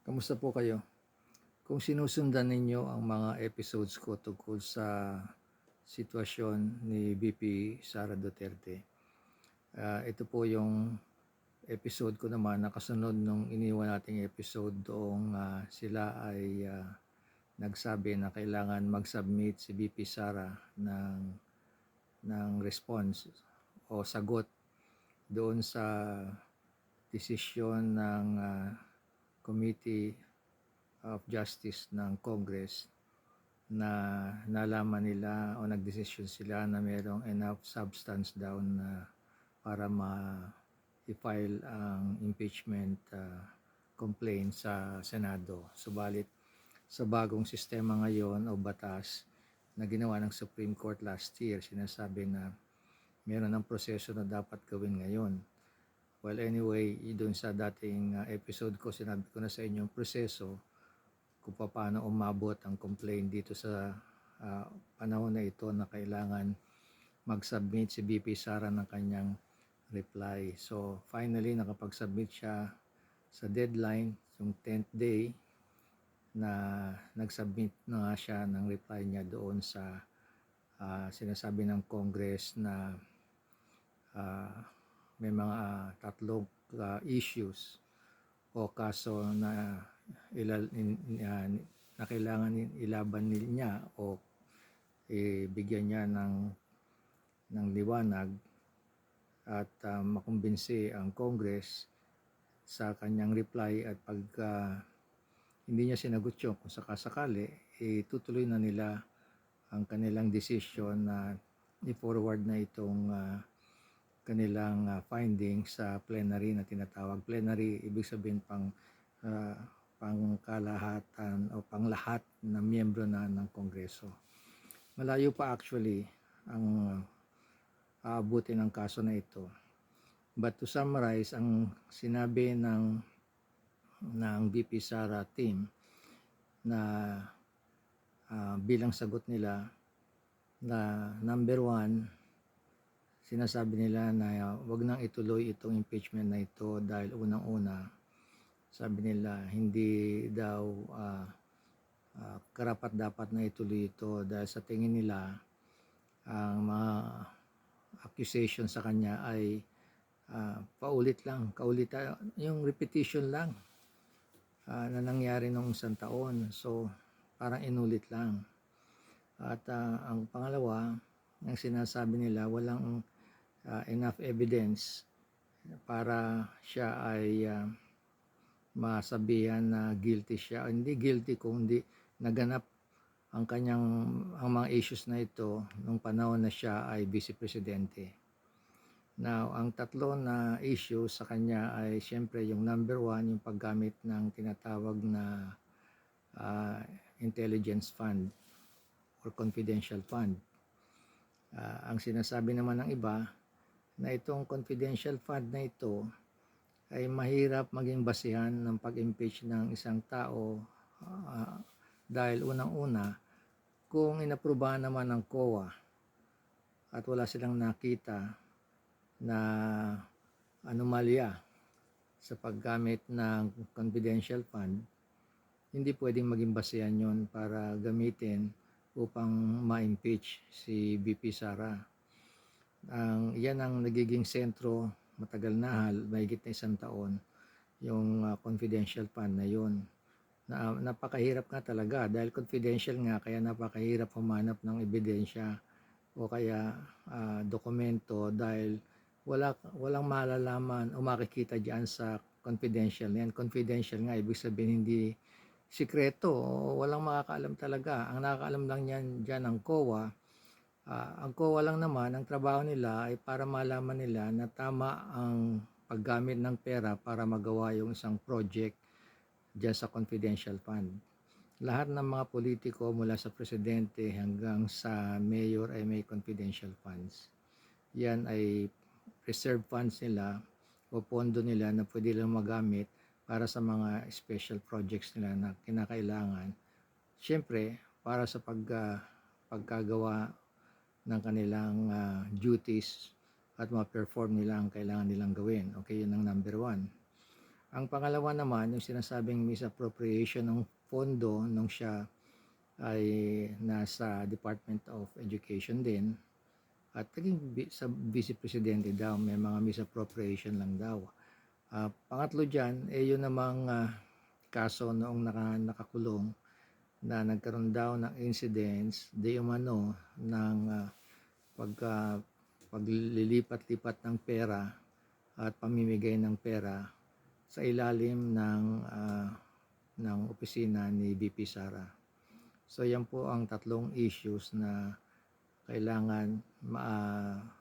Kamusta po kayo? Kung sinusundan ninyo ang mga episodes ko tungkol sa sitwasyon ni VP Sara Duterte, ito po yung episode ko naman na kasunod nung iniwan nating episode doong sila ay nagsabi na kailangan mag-submit si VP Sara ng response o sagot doon sa desisyon ng Committee of Justice ng Congress na nalaman nila o nagdesisyon sila na mayroong enough substance daw na para i-file ang impeachment complaint sa Senado. Subalit sa bagong sistema ngayon o batas na ginawa ng Supreme Court last year, sinasabi na meron ng proseso na dapat gawin ngayon. Well, anyway, doon sa dating episode ko, sinabi ko na sa inyo ang proseso kung paano umabot ang complaint dito sa panahon na ito na kailangan mag-submit si VP Sara ng kanyang reply. So, finally, nakapag-submit siya sa deadline, yung 10th day, na nag-submit na nga siya ng reply niya doon sa sinasabi ng Congress na may mga tatlong issues o kaso na na kailangan ilaban niya o bigyan niya ng liwanag at makumbinsi ang Congress sa kanyang reply, at pag hindi niya sinagot yun, kung sakasakali, itutuloy na nila ang kanilang decision na i-forward na itong kanilang findings sa plenary na tinatawag. Plenary, ibig sabihin pangkalahatan o panglahat na miyembro na ng Kongreso. Malayo pa actually ang aabutin ng kaso na ito. But to summarize, ang sinabi ng VP Sara team na bilang sagot nila na number one, sinasabi nila na wag nang ituloy itong impeachment na ito dahil unang-una, sabi nila hindi daw karapat-dapat na ituloy ito dahil sa tingin nila ang mga accusation sa kanya ay kaulitan, yung repetition lang na nangyari nung isang taon. So, parang inulit lang. At ang pangalawa, ang sinasabi nila, walang enough evidence para siya ay masabihan na guilty siya. Hindi guilty kundi naganap ang mga issues na ito nung panahon na siya ay vice presidente. Now, ang tatlo na issue sa kanya ay siyempre yung number one, yung paggamit ng tinatawag na intelligence fund or confidential fund. Ang sinasabi naman ng iba na itong confidential fund na ito ay mahirap maging basihan ng pag-impeach ng isang tao dahil unang-una, kung inaprubahan naman ng COA at wala silang nakita na anomalya sa paggamit ng confidential fund, hindi pwedeng maging basihan yon para gamitin upang ma-impeach si VP Sara. Yan ang nagiging sentro matagal na, mahigit na isang taon, yung confidential fund na yun. Napakahirap nga talaga dahil confidential nga, kaya napakahirap humanap ng ebidensya o kaya dokumento dahil walang malalaman o makikita diyan sa confidential. Yan, confidential nga, ibig sabihin hindi sikreto o walang makakaalam talaga. Ang nakakaalam lang yan diyan ang COA. Ang COA lang naman, ang trabaho nila ay para malaman nila na tama ang paggamit ng pera para magawa yung isang project diyan sa confidential fund. Lahat ng mga politiko mula sa presidente hanggang sa mayor ay may confidential funds. Yan ay reserve funds nila o pondo nila na pwede lang magamit para sa mga special projects nila na kinakailangan. Siyempre, para sa pagkagawa ng kanilang duties at ma-perform nila ang kailangan nilang gawin. Okay, yun ang number one. Ang pangalawa naman, yung sinasabing misappropriation ng pondo nung siya ay nasa Department of Education din at naging sa Vice Presidente daw, may mga misappropriation lang daw. Pangatlo dyan, yun namang kaso noong nakakulong na nagkaroon daw ng incidents di umano ng paglilipat-lipat ng pera at pamimigay ng pera sa ilalim ng opisina ni VP Sara. So yan po ang tatlong issues na kailangan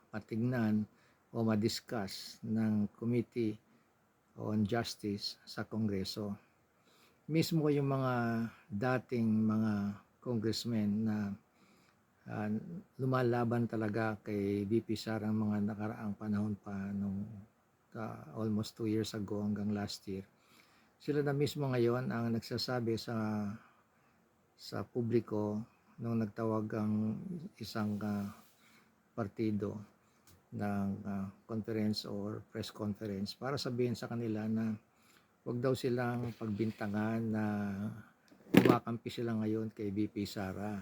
matignan o madiscuss ng Committee on Justice sa Kongreso. Mismo yung mga dating mga congressmen na lumalaban talaga kay VP Sara ang mga nakaraang panahon pa nung almost 2 years ago hanggang last year. Sila na mismo ngayon ang nagsasabi sa publiko nung nagtawag ang isang partido ng conference or press conference para sabihin sa kanila na wag daw silang pagbintangan na kumakampi sila ngayon kay VP Sara.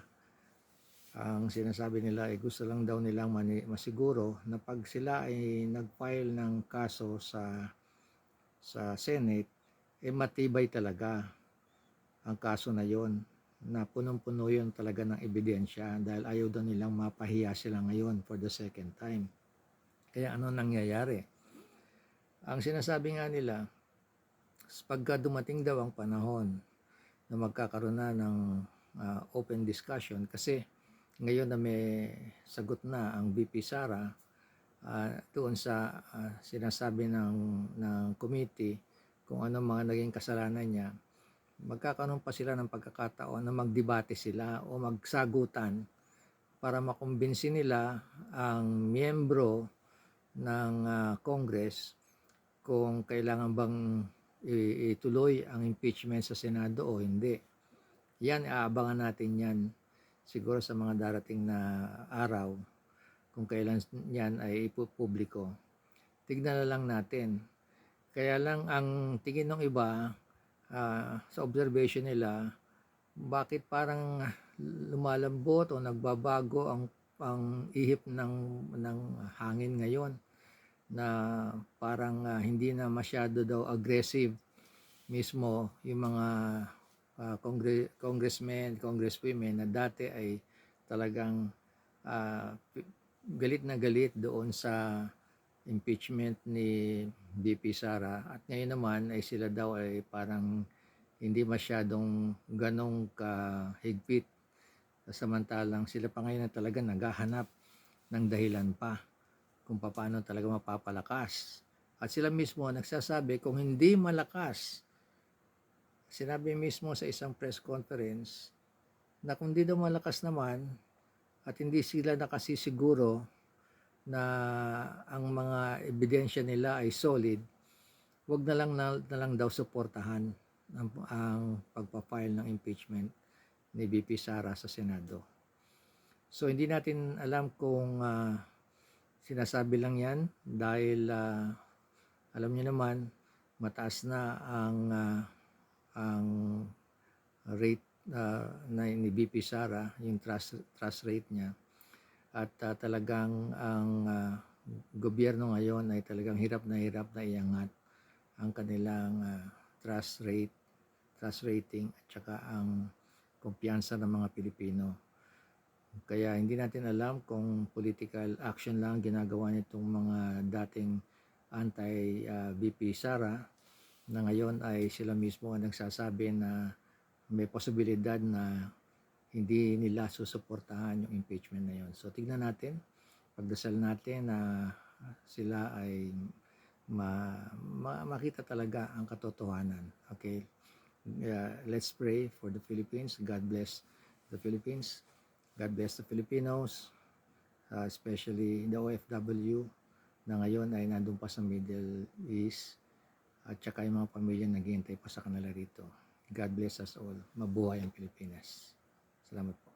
Ang sinasabi nila ay gusto lang daw nilang masiguro na pag sila ay nag-file ng kaso sa Senate, matibay talaga ang kaso na yon, na punong-puno yun talaga ng ebidensya dahil ayaw daw nilang mapahiya sila ngayon for the second time. Kaya ano nangyayari? Ang sinasabi nga nila, pagka dumating daw ang panahon na magkakaroon na ng open discussion, kasi ngayon na may sagot na ang VP Sara doon sa sinasabi ng committee kung ano mga naging kasalanan niya, magkakaroon pa sila ng pagkakataon na magdebate sila o magsagutan para makumbinsi nila ang miyembro ng Congress kung kailangan bang ituloy ang impeachment sa Senado o hindi. Yan, aabangan natin yan siguro sa mga darating na araw kung kailan yan ay ipupubliko. Tignan na lang natin. Kaya lang ang tingin ng iba sa observation nila, bakit parang lumalambot o nagbabago ang ihip ng hangin ngayon, na parang hindi na masyado daw aggressive mismo yung mga congressmen, congresswomen na dati ay talagang galit na galit doon sa impeachment ni VP Sara, at ngayon naman ay sila daw ay parang hindi masyadong ganong kahigpit, samantalang sila pa ngayon na talaga naghahanap ng dahilan pa kung paano talaga mapapalakas. At sila mismo nagsasabi kung hindi malakas, sinabi mismo sa isang press conference na kung hindi daw malakas naman at hindi sila nakasisiguro na ang mga ebidensya nila ay solid, wag na lang daw suportahan ang pagpa-file ng impeachment ni VP Sara sa Senado. So hindi natin alam kung sinasabi lang yan dahil alam niyo naman mataas na ang rate na ni VP Sara, yung trust rate niya, at talagang ang gobyerno ngayon ay talagang hirap na iangat ang kanilang trust rating at saka ang kumpiyansa ng mga Pilipino. Kaya hindi natin alam kung political action lang ginagawa nitong mga dating anti-VP Sara, na ngayon ay sila mismo ang nagsasabi na may posibilidad na hindi nila susuportahan yung impeachment na yun. So tignan natin, pagdasal natin na sila ay makita talaga ang katotohanan. Okay? Let's pray for the Philippines. God bless the Philippines. God bless the Filipinos, especially the OFW na ngayon ay nandun pa sa Middle East, at saka yung mga pamilya naghihintay pa sa kanila rito. God bless us all. Mabuhay ang Pilipinas. Salamat po.